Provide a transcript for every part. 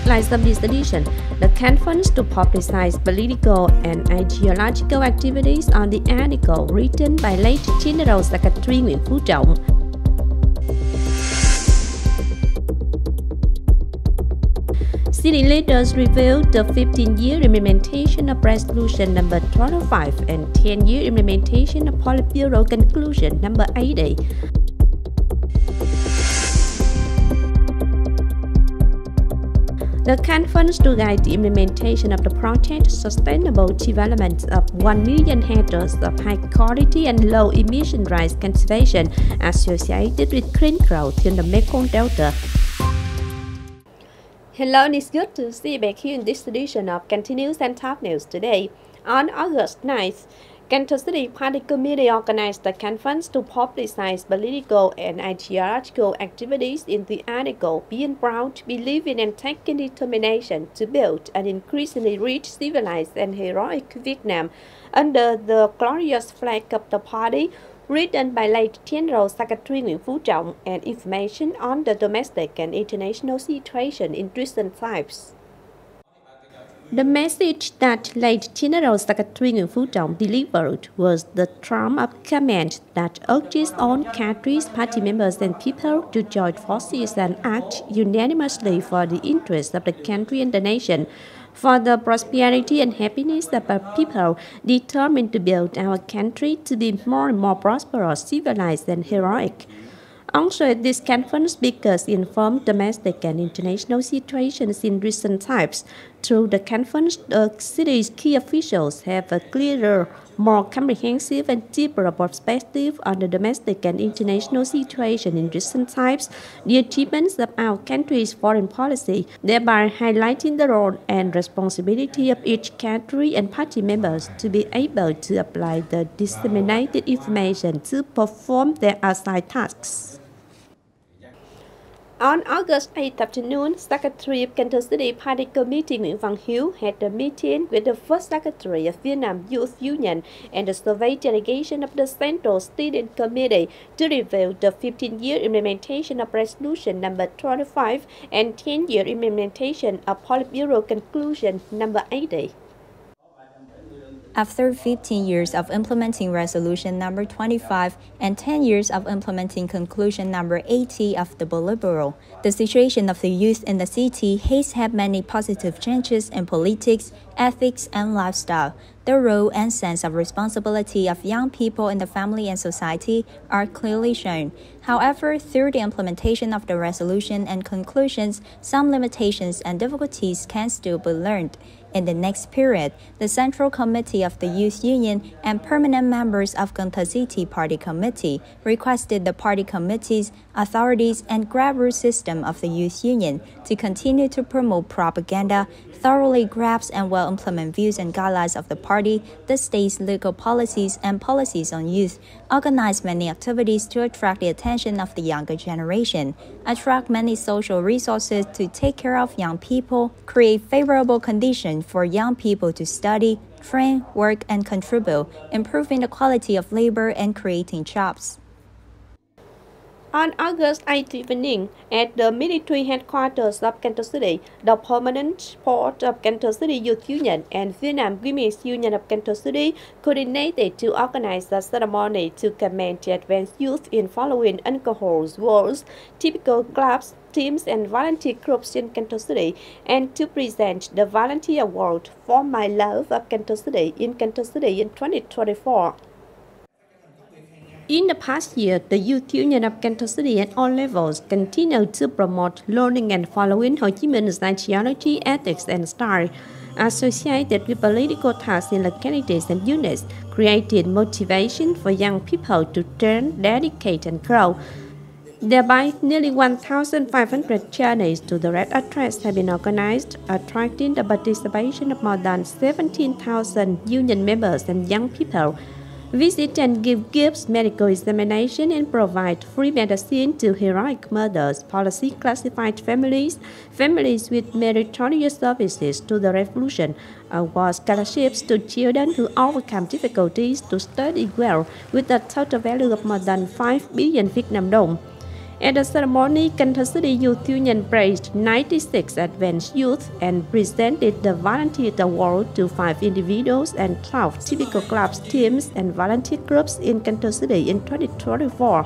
like subdivision, the conference to publicize political and ideological activities on the article written by late General Secretary Nguyễn Phú Trọng. City leaders revealed the 15-year implementation of Resolution number 25 and 10-year implementation of Politburo Conclusion number 80. The conference to guide the implementation of the project Sustainable Development of 1 million hectares of high quality and low emission rice cultivation associated with green growth in the Mekong Delta. Hello, and it's good to see you back here in this edition of Continuous and Top News today. On August 9th, Cần Thơ City Party Committee organized the conference to publicize political and ideological activities in the article Being Proud, Believing and Taking Determination to Build an Increasingly Rich, Civilized and Heroic Vietnam under the glorious flag of the party, written by late General Secretary Nguyễn Phú Trọng, and information on the domestic and international situation in recent times. The message that late General Secretary Nguyễn Phú Trọng delivered was the trump of comment that urges all countries, party members and people to join forces and act unanimously for the interests of the country and the nation, for the prosperity and happiness of our people, determined to build our country to be more and more prosperous, civilized and heroic. Also, at this conference, speakers informed domestic and international situations in recent times. Through the conference, the city's key officials have a clearer, more comprehensive and deeper perspective on the domestic and international situation in recent times, the achievements of our country's foreign policy, thereby highlighting the role and responsibility of each country and party members to be able to apply the disseminated information to perform their assigned tasks. On August 8th afternoon, Secretary of Cần Thơ City Party Committee Nguyễn Văn Hiếu had a meeting with the First Secretary of Vietnam Youth Union and the survey delegation of the Central Steering Committee to review the 15-year implementation of Resolution number 25 and 10-year implementation of Politburo Conclusion number 80. After 15 years of implementing Resolution number 25 and 10 years of implementing Conclusion number 80 of the Politburo, the situation of the youth in the city has had many positive changes in politics, ethics, and lifestyle. The role and sense of responsibility of young people in the family and society are clearly shown. However, through the implementation of the resolution and conclusions, some limitations and difficulties can still be learned. In the next period, the Central Committee of the Youth Union and permanent members of Cần Thơ City Party Committee requested the party committees, authorities, and grassroots system of the Youth Union to continue to promote propaganda, thoroughly grasp and well implement views and guidelines of the party, the state's legal policies and policies on youth, organize many activities to attract the attention of the younger generation, attract many social resources to take care of young people, create favorable conditions for young people to study, train, work, and contribute, improving the quality of labor and creating jobs. On August 8th evening, at the military headquarters of Cần Thơ City, the permanent board of Cần Thơ City Youth Union and Vietnam Women's Union of Cần Thơ City coordinated to organize a ceremony to commend the advanced youth in following alcohol wars, typical clubs, teams and volunteer groups in Cần Thơ City, and to present the Volunteer Award for My Love of Cần Thơ City in Cần Thơ City in 2024. In the past year, the Youth Union of Cần Thơ City at all levels continued to promote learning and following Hồ Chí Minh's ideology, ethics, and style associated with political tasks in localities and units, created motivation for young people to train, dedicate, and grow. Thereby, nearly 1,500 journeys to the red address have been organized, attracting the participation of more than 17,000 union members and young people. Visit and give gifts, medical examination, and provide free medicine to heroic mothers, policy classified families, families with meritorious services to the revolution, award scholarships to children who overcome difficulties to study well with a total value of more than 5 billion Vietnam dong. At the ceremony, Cần Thơ City Youth Union praised 96 advanced youth and presented the Volunteer Award to 5 individuals and 12 typical clubs, teams, and volunteer groups in Cần Thơ City in 2024.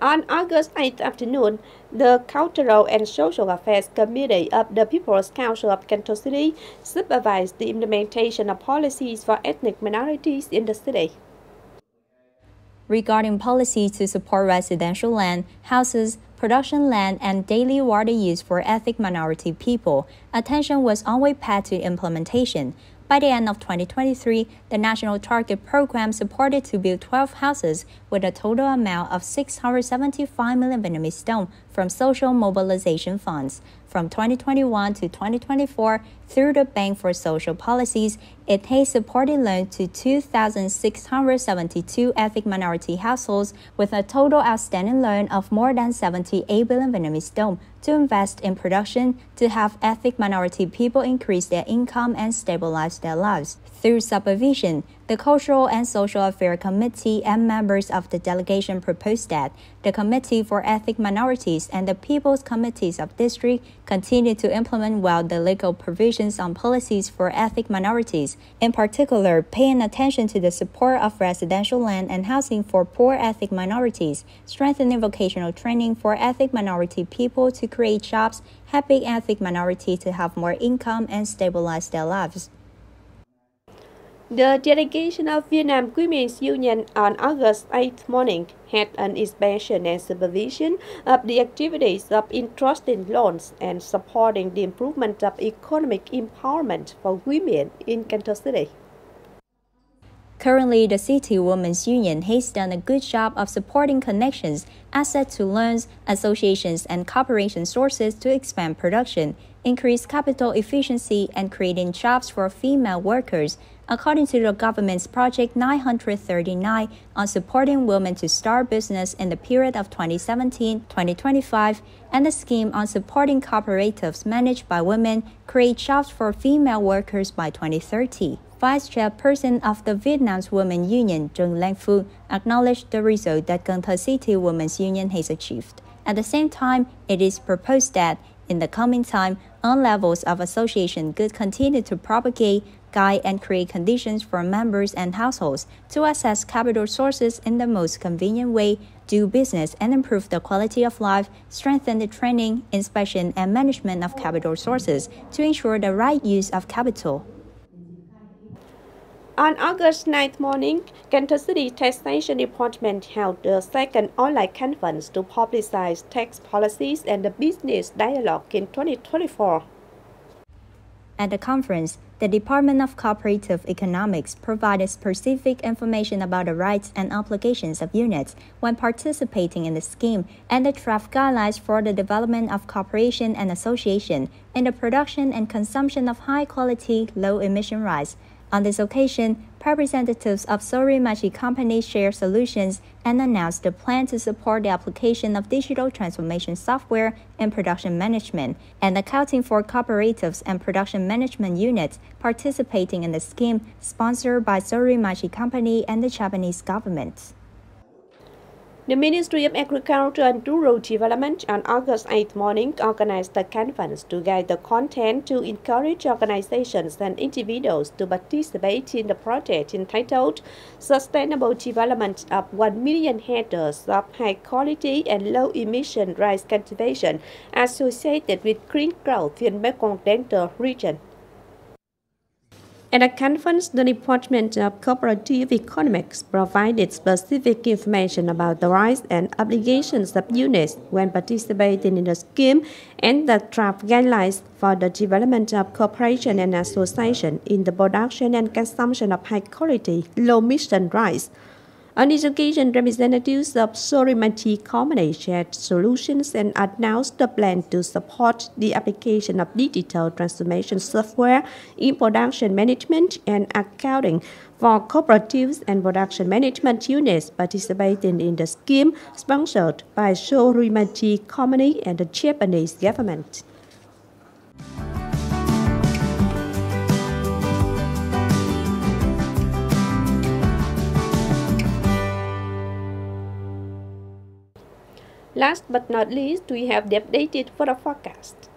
On August 8th afternoon, the Cultural and Social Affairs Committee of the People's Council of Cần Thơ City supervised the implementation of policies for ethnic minorities in the city. Regarding policies to support residential land, houses, production land, and daily water use for ethnic minority people, attention was always paid to implementation. By the end of 2023, the National Target Program supported to build 12 houses with a total amount of 675 million Vietnamese dong from social mobilization funds. From 2021 to 2024, through the Bank for Social Policies, it has supported loans to 2,672 ethnic minority households with a total outstanding loan of more than 78 billion Vietnamese dong to invest in production to have ethnic minority people increase their income and stabilize their lives. Through supervision, the Cultural and Social Affairs Committee and members of the delegation proposed that the Committee for Ethnic Minorities and the People's Committees of District continue to implement well the legal provisions on policies for ethnic minorities, in particular paying attention to the support of residential land and housing for poor ethnic minorities, strengthening vocational training for ethnic minority people to create jobs, helping ethnic minorities to have more income and stabilize their lives. The delegation of Vietnam Women's Union on August 8th morning had an inspection and supervision of the activities of entrusting loans and supporting the improvement of economic empowerment for women in Cần Thơ City. Currently, the City Women's Union has done a good job of supporting connections, access to loans, associations, and cooperation sources to expand production, increase capital efficiency, and creating jobs for female workers, according to the government's Project 939 on supporting women to start business in the period of 2017-2025, and the scheme on supporting cooperatives managed by women create jobs for female workers by 2030. Vice Chairperson of the Vietnam's Women's Union, Nguyễn Phú, acknowledged the result that Cần Thơ City Women's Union has achieved. At the same time, it is proposed that, in the coming time, all levels of association could continue to propagate, guide, and create conditions for members and households to access capital sources in the most convenient way, do business and improve the quality of life, strengthen the training, inspection, and management of capital sources to ensure the right use of capital. On August 9th morning, Cần Thơ City Taxation Department held the second online conference to publicize tax policies and the business dialogue in 2024. At the conference, the Department of Cooperative Economics provided specific information about the rights and obligations of units when participating in the scheme and the draft guidelines for the development of cooperation and association in the production and consumption of high-quality, low-emission rice. On this occasion, representatives of Sorimachi companies shared solutions and announced the plan to support the application of digital transformation software in production management and accounting for cooperatives and production management units participating in the scheme sponsored by Sorimachi company and the Japanese government. The Ministry of Agriculture and Rural Development on August 8th morning organized a conference to guide the content to encourage organizations and individuals to participate in the project entitled Sustainable Development of 1 million hectares of high-quality and low-emission rice cultivation associated with green growth in Mekong Delta region. At the conference, the Department of Cooperative Economics provided specific information about the rights and obligations of units when participating in the scheme and the draft guidelines for the development of cooperation and association in the production and consumption of high-quality, low-emission rice. On this occasion, representatives of Sorimachi company shared solutions and announced the plan to support the application of digital transformation software in production management and accounting for cooperatives and production management units participating in the scheme sponsored by Sorimachi company and the Japanese government. Last but not least, we have the updated weather forecast.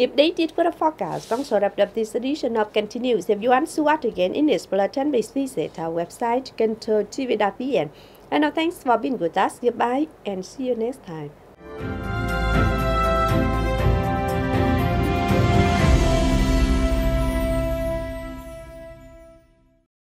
The updated weather forecast also wrapped up this edition of Continuous. If you want to watch again in this bulletin, please visit our website, Kênh TV.vn. And now thanks for being with us. Goodbye and see you next time.